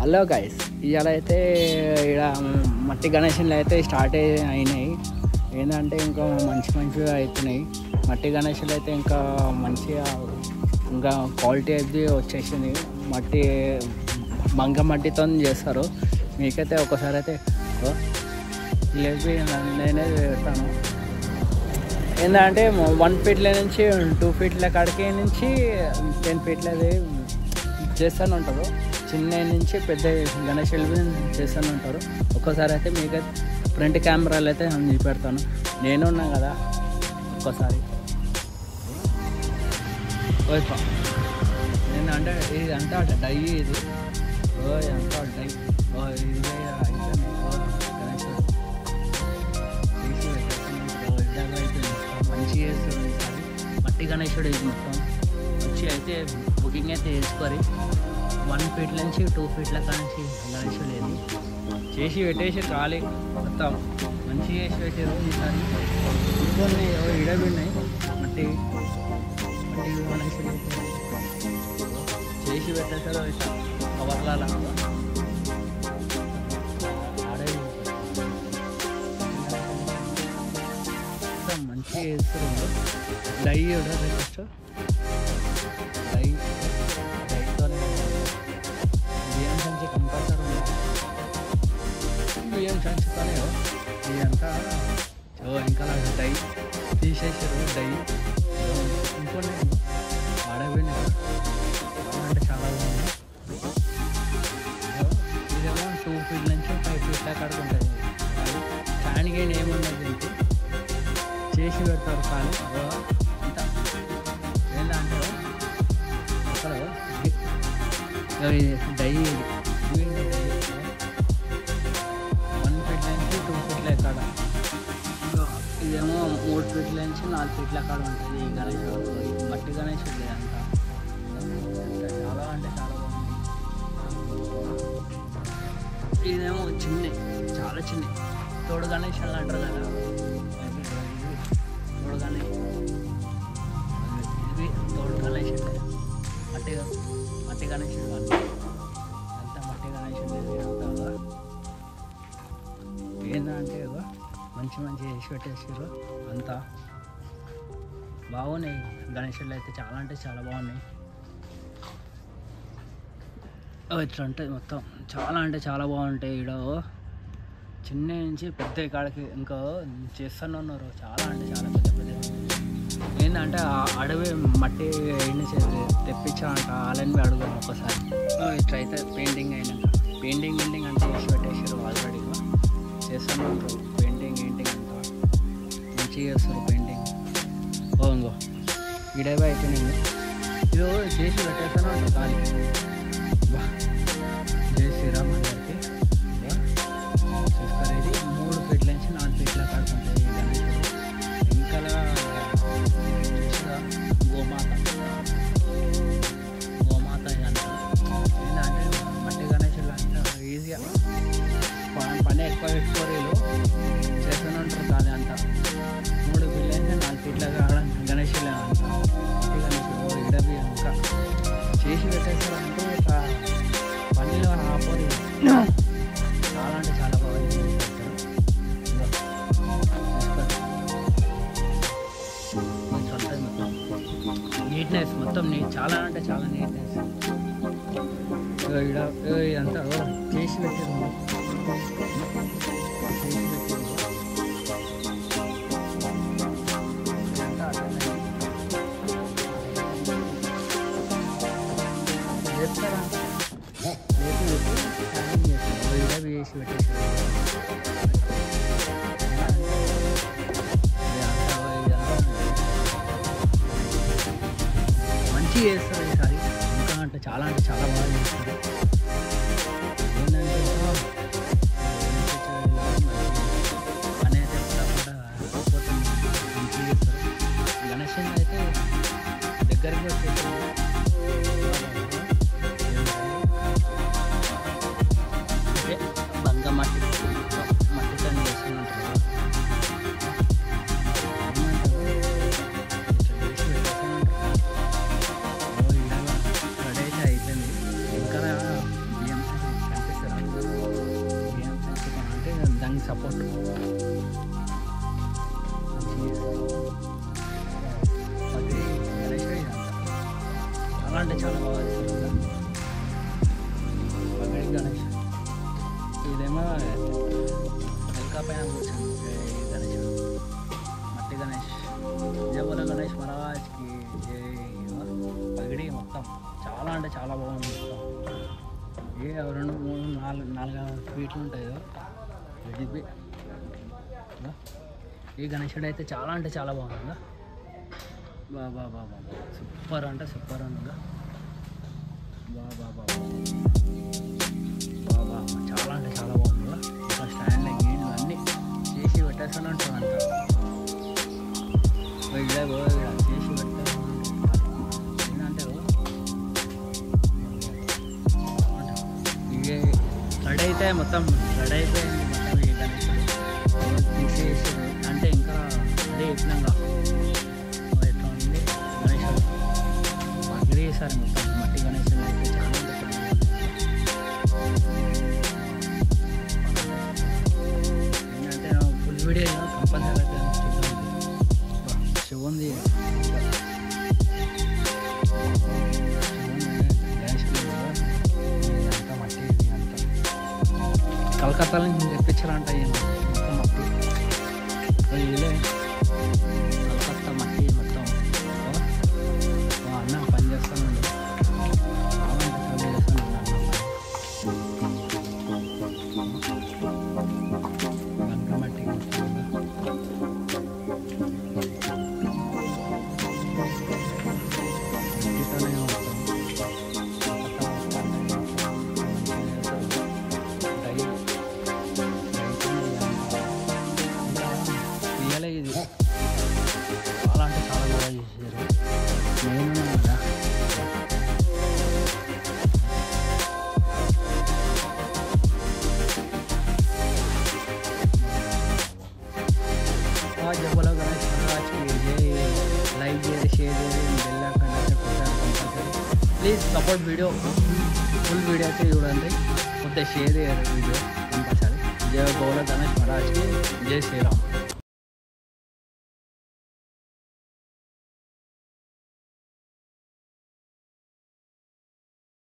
Hello guys, ఇవాళ అయితే ఇక్కడ మట్టి గణేషన్లు అయితే స్టార్ట్ అయినాయి. ఏంటంటే ఇంకా మంచిగా అవుతున్నాయి. మట్టి గణేషులు అయితే ఇంకా మంచిగా ఇంకా క్వాలిటీ అయితే వచ్చేసింది. మట్టి బంక మట్టితో చేస్తారు. మీకైతే ఒకసారి అయితే లేపి నేనే పెడతాను. ఏంటంటే 1 ఫీట్ల నుంచి 2 ఫీట్ల కాడికి నుంచి 10 ఫీట్లది చేస్తూనే ఉంటారు. చిన్న నుంచి పెద్ద గణేషులు చేస్తూనే ఉంటారు. ఒక్కోసారి అయితే మీకు ఫ్రంట్ కెమెరాలు అయితే చూపెడతాను. నేను ఉన్నా కదా ఒక్కోసారి నేను అంటే ఇది అంతా డై, ఇది అంతా డై ఇదే అయితేనే గణేషుడు తీసి పెట్టేస్తాను. ఇలాగా అయిపోయింది. మంచిగా చేస్తుంది మట్టి గణేషుడు. ఇది మొత్తం వచ్చి అయితే బుకింగ్ అయితే వేసుకొని 1 ఫీట్ నుంచి 2 ఫీట్ల కానించి గణేషుడు లేదు చేసి పెట్టేసి ఖాళీ మొత్తం మంచిగా చేసి పెట్టారు. ఈసారి ఇంకొన్ని ఇడబడినాయి మట్టి గణేషుడు చేసి పెట్టేసారు. ఇట్లా కవర్లాల మంచిగా చేస్తారు. డై కూడా ఫస్ట్ డైతోనే బియ్యం సంచి కంపల్సరీ ఉంది. బియ్యం సంచితోనే ఇదంతా ఇంకా డై తీసేసారు. డై ఇంకొన్ని ఆడపోయినా అంటే చాలా బాగుంది. ఇదేమో 2 ఫీట్ నుంచి 5 ఫీట్ల కాడికి ఉంటుంది. ఫ్యాన్ గేమ్ ఏమున్నది దీనికి చేసి పెడతారు. కానీ అంతా ఏంటంటే అక్కడ డై 1 ఫీట్ నుంచి 2 ఫీట్ల కాడ, ఇదేమో 3 ఫీట్ల నుంచి 4 ఫీట్ల కాడ ఉంటుంది. ఈ గణేషుడు మట్టి గణేషుడు లేదంతా చాలా అంటే చాలా బాగుంది. ఇదేమో చిన్న, చాలా చిన్న తోడు గణేషులు అంటారు కదా, తోడు గణేష్ ఇది తోడు గణేషుడు మట్టి గణేషుడు అంతా మట్టి గణేషుడు అంతా ఏంటంటే మంచి చేసి పెట్టేసారు. అంతా బాగున్నాయి గణేషులు అయితే చాలా అంటే చాలా బాగున్నాయి. ఇట్లా ఉంటాయి మొత్తం చాలా అంటే చాలా బాగుంటాయి. ఇక్కడ చిన్న నుంచి పెద్ద కాడికి ఇంకా చేస్తూనే ఉన్నారు. చాలా అంటే చాలా పెద్ద ఏంటంటే అడవి మట్టి ఎండి తెప్పించామంట. వాళ్ళని అడుగుతాం ఒక్కసారి. ఇట్లా అయితే పెయింటింగ్ అయినాక పెయింటింగ్ అంటే చేసి పెట్టేసారు. ఆల్రెడీగా చేస్తూనే ఉంటారు. పెయింటింగ్ అంతా మంచిగా చేస్తారు. పెయింటింగ్ ఇంకో ఇడవే అయిపోయినాయి. ఇది చేసి పెట్టేస్తాను అంట ఖాళీ. జై శ్రీరామ్ అందరికి చూస్తారు. ఇది 3 ఫీట్ల నుంచి 4 ఫీట్ల కాడుకుంటుంది. ఇంకా గోమాత ఇదంతా ఏంటంటే మట్టి గణేషులు అంతా ఈజీగా పని ఎక్కువ వీళ్ళు చేస్తూనే ఉంటారు. ఖాళీ అంతా 3 ఫీట్ల నుంచి 4 ఫీట్ల గణేషులే అంతా మట్టి గణేషులు ఇడవి ఇంకా చేసి పెట్టేస్తారు. అంటే ఇట్లా పనిలో ఆపరు. చాలా అంటే చాలా బాగా నీట్నెస్ మొత్తం చాలా అంటే చాలా నీట్నెస్. ఇదంతా చేసి పెట్టారు. చేసి పెట్టేసారు. మంచిగా చేస్తారు ఈసారి. ఇంకా అంటే చాలా బాగా చేస్తారు. ఏంటంటే పని అయితే కూడా మంచిగా చేస్తారు. గణేష్ అయితే దగ్గరికి వచ్చేసింది. మట్టితో చేస్తున్నట్టు సపోర్ట్. చాలా అంటే చాలా బాగా చేస్తారు పగడి గణేష్. ఇదేమో వెనక పైన కూర్చొని గణేష్, మట్టి గణేష్. జై బోలో గణేష్ మహారాజ్కి జై. పగిడి మొత్తం చాలా అంటే చాలా బాగుంది. మొత్తం 2, 3, 4 ఫీట్లు ఉంటాయి కదా. ఈ గణేశుడు అయితే చాలా అంటే చాలా బాగుంది. బాబా సూపర్ అంటే సూపర్ ఉందా. బాబా చాలా అంటే చాలా బాగుంది. ఇంకా స్టాండ్ గీళ్ళు అన్నీ చేసి పెట్టేస్తాను అంటారు అంత చేసి పెట్టాను ఏంటంటే ఇవి రెడీ అయితే మొత్తం రెడీ అయిపోయింది. మొత్తం ఈ గణేశుడు తీసేసి అంటే ఇంకా రెడీ అయిపోయినాక ఎట్లా ఉంది గణేశుడు పగిడి వేసారు మొత్తం. మట్టి గణేశుడు అయితే చాలా ఏంటంటే ఫుల్ వీడియో కంపల్సరీ శివుంది. అంతా మట్టి అంతా కలకత్తాలో నుంచి తెప్పించారంట. ఇదే కలకత్తా మట్టి మొత్తం. అన్న పని చేస్తానండి, పని చేస్తానండి అన్న మట్టి ఇది చాలా అంటే చాలా బాగా చేశారు. నేను జై బోలో గణేష్ మహారాజ్కి జై. లైక్ చేసి షేర్ చేసి bell icon compulsory. Please support video. Full video అయితే చూడండి, కొద్దిగా షేర్ చేయాలి వీడియో కంపల్సరీ. జై బోలో గణేష్ మహారాజ్కి జై శ్రీరామ్.